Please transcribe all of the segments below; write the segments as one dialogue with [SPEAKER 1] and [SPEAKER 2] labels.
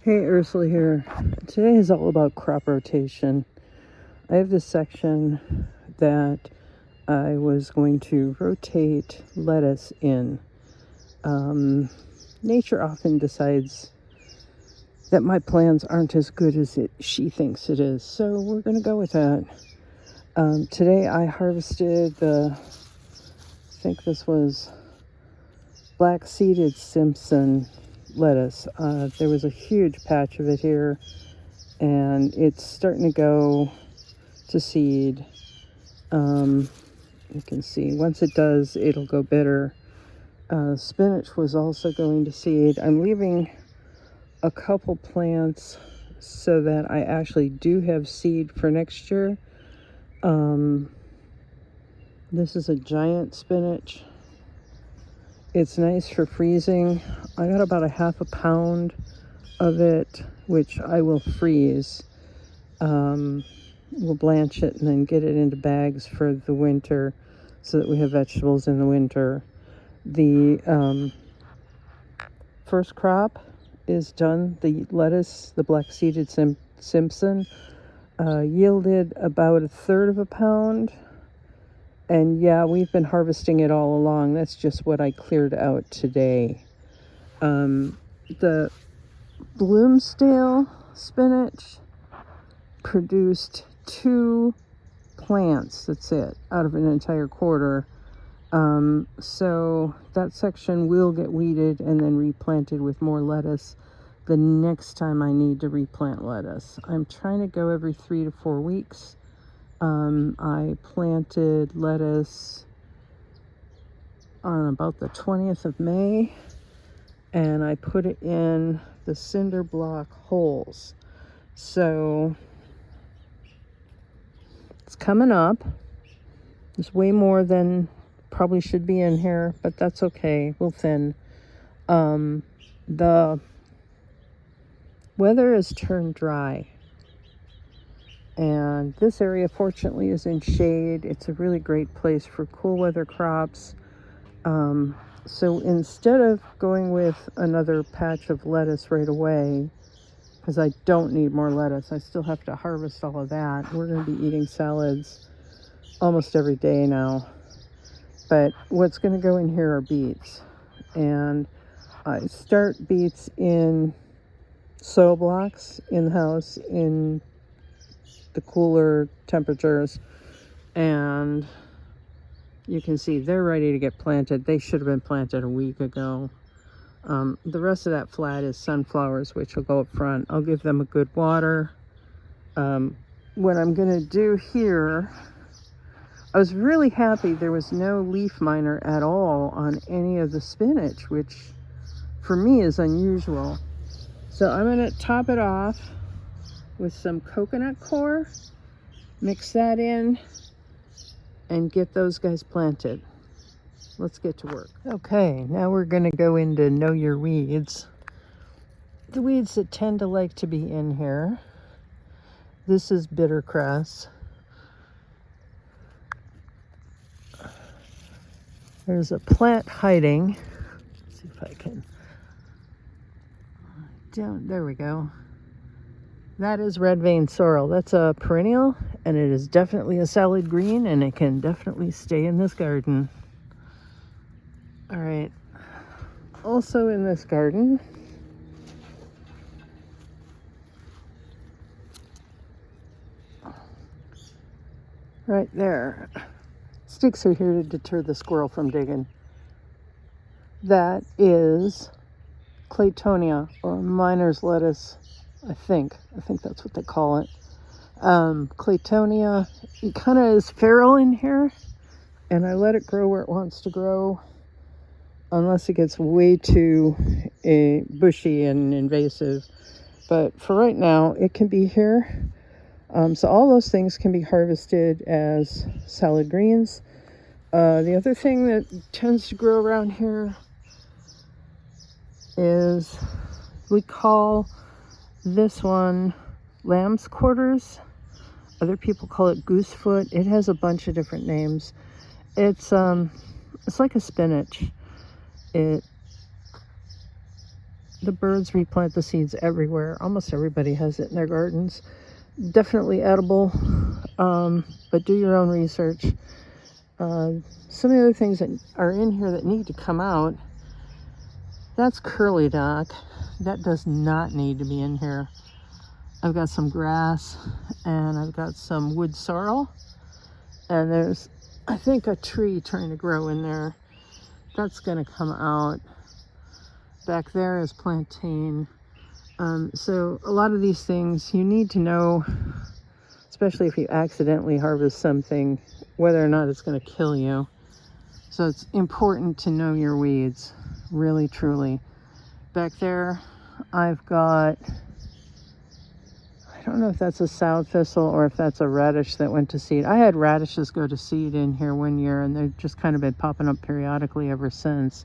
[SPEAKER 1] Hey, Ursula here. Today is all about crop rotation. I have this section that I was going to rotate lettuce in. Nature often decides that my plans aren't as good as she thinks it is, so we're going to go with that. Today I harvested I think this was black-seeded Simpson lettuce. There was a huge patch of it here, and it's starting to go to seed. You can see once it does, it'll go bitter. Spinach was also going to seed. I'm leaving a couple plants so that I actually do have seed for next year. This is a giant spinach. It's nice for freezing. I got about a half a pound of it, which I will freeze. We'll blanch it and then get it into bags for the winter so that we have vegetables in the winter. The first crop is done. The lettuce, the black-seeded Simpson, yielded about 1/3 of a pound. And yeah, we've been harvesting it all along. That's just what I cleared out today. The Bloomsdale spinach produced 2 plants, that's it, out of an entire quarter. So that section will get weeded and then replanted with more lettuce the next time I need to replant lettuce. I'm trying to go every 3 to 4 weeks. I planted lettuce on about the 20th of May, and I put it in the cinder block holes. So it's coming up. There's way more than probably should be in here, but that's okay. We'll thin. The weather has turned dry, and this area fortunately is in shade. It's a really great place for cool weather crops. So instead of going with another patch of lettuce right away, because I don't need more lettuce, I still have to harvest all of that. We're going to be eating salads almost every day now. But what's going to go in here are beets. And I start beets in soil blocks in the house in the cooler temperatures. And you can see they're ready to get planted. They should have been planted a week ago. The rest of that flat is sunflowers, which will go up front. I'll give them a good water. What I'm going to do here, I was really happy there was no leaf miner at all on any of the spinach, which for me is unusual. So I'm going to top it off with some coconut coir, mix that in, and get those guys planted. Let's get to work. Okay, now we're going to go into Know Your Weeds. The weeds that tend to like to be in here. This is bittercress. There's a plant hiding. Let's see if I can. There we go. That is red vein sorrel. That's a perennial, and it is definitely a salad green, and it can definitely stay in this garden. All right. Also in this garden, right there, sticks are here to deter the squirrel from digging. That is Claytonia, or miner's lettuce, I think that's what they call it. Claytonia, it kind of is feral in here, and I let it grow where it wants to grow, unless it gets way too bushy and invasive. But for right now, it can be here. So all those things can be harvested as salad greens. The other thing that tends to grow around here is, we call this one lamb's quarters. Other people call it goosefoot. It has a bunch of different names. It's like a spinach. It The birds replant the seeds everywhere. Almost everybody has it in their gardens. Definitely edible, but do your own research. Some of the other things that are in here that need to come out, that's curly dock. That does not need to be in here. I've got some grass and I've got some wood sorrel, and there's, I think, a tree trying to grow in there. That's going to come out. Back there is plantain. So a lot of these things you need to know, especially if you accidentally harvest something, whether or not it's going to kill you. So it's important to know your weeds, really, truly. Back there, I've got, I don't know if that's a sow thistle or if that's a radish that went to seed. I had radishes go to seed in here one year, and they've just kind of been popping up periodically ever since.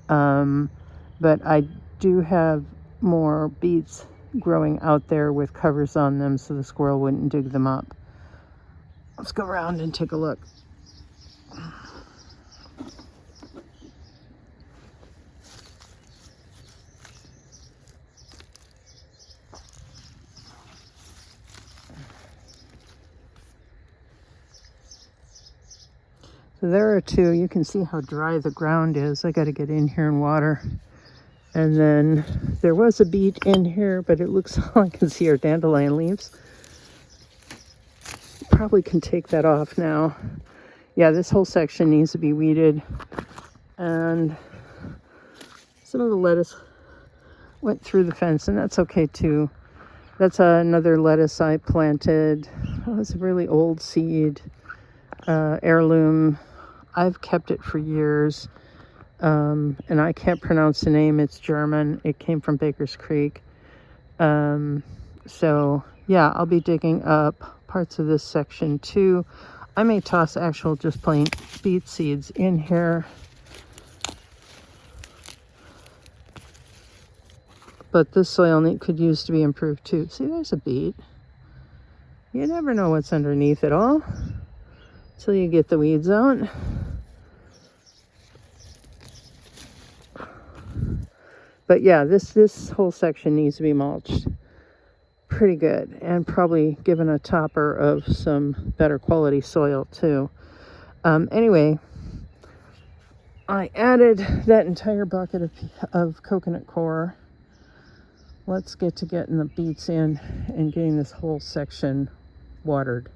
[SPEAKER 1] But I do have more beets growing out there with covers on them so the squirrel wouldn't dig them up. Let's go around and take a look. So there are two. You can see how dry the ground is. I got to get in here and water. And then there was a beet in here, but it looks, all I can see are dandelion leaves. Probably can take that off now. Yeah, this whole section needs to be weeded. And some of the lettuce went through the fence, and that's okay too. That's another lettuce I planted. Oh, it's a really old seed, heirloom. I've kept it for years, and I can't pronounce the name. It's German. It came from Baker's Creek. So yeah, I'll be digging up parts of this section too. I may toss actual just plain beet seeds in here, but this soil could use to be improved too. See, there's a beet. You never know what's underneath it all until you get the weeds out. But yeah, this whole section needs to be mulched pretty good, and probably given a topper of some better quality soil too. Anyway, I added that entire bucket of coconut coir. Let's get to getting the beets in and getting this whole section watered.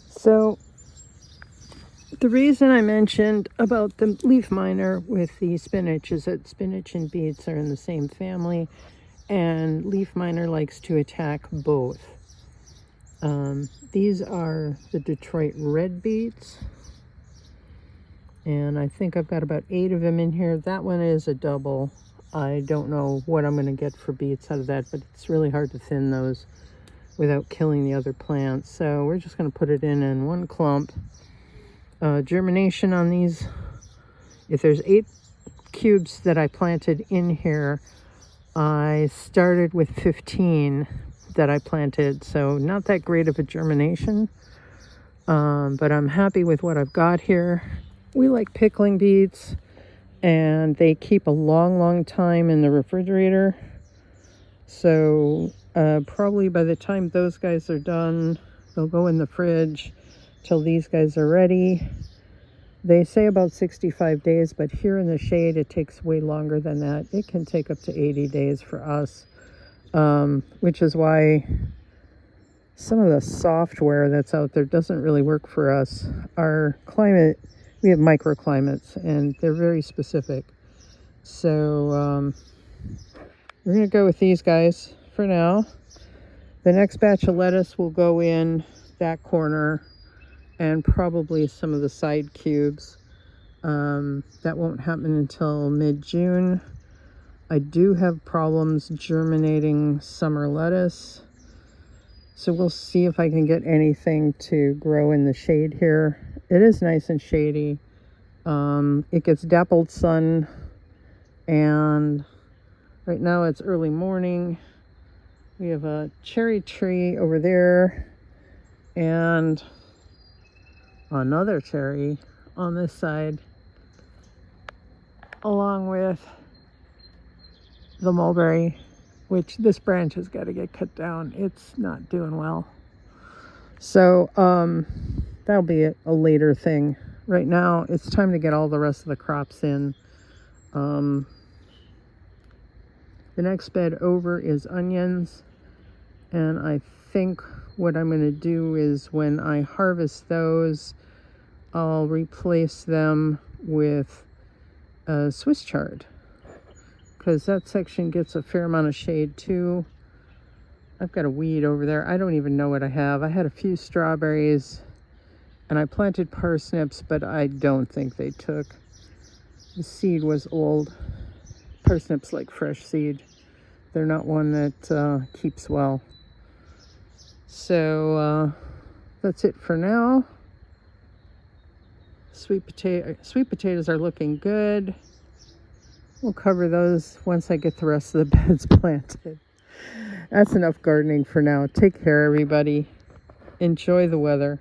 [SPEAKER 1] So the reason I mentioned about the leaf miner with the spinach is that spinach and beets are in the same family, and leaf miner likes to attack both. These are the Detroit red beets, and I think I've got about 8 of them in here. That one is a double. I don't know what I'm going to get for beets out of that, but it's really hard to thin those without killing the other plants. So we're just going to put it in one clump. Germination on these, if there's 8 cubes that I planted in here, I started with 15 that I planted, so not that great of a germination, but I'm happy with what I've got here. We like pickling beets, and they keep a long time in the refrigerator, so probably by the time those guys are done, they'll go in the fridge till these guys are ready. They say about 65 days, but here in the shade it takes way longer than that. It can take up to 80 days for us, which is why some of the software that's out there doesn't really work for us. Our climate, we have microclimates, and they're very specific. So we're going to go with these guys for now. The next batch of lettuce will go in that corner, and probably some of the side cubes. That won't happen until mid-June. I do have problems germinating summer lettuce, so we'll see if I can get anything to grow in the shade here. It is nice and shady. It gets dappled sun, and right now it's early morning. We have a cherry tree over there and another cherry on this side. along with the mulberry, which this branch has got to get cut down. It's not doing well. So that'll be a later thing. Right now, it's time to get all the rest of the crops in. The next bed over is onions, and I think what I'm going to do is when I harvest those, I'll replace them with Swiss chard, because that section gets a fair amount of shade too. I've got a weed over there. I don't even know what I have. I had a few strawberries and I planted parsnips, but I don't think they took. The seed was old. Parsnips like fresh seed. They're not one that keeps well. So that's it for now. Sweet potatoes are looking good. We'll cover those once I get the rest of the beds planted. That's enough gardening for now. Take care, everybody. Enjoy the weather.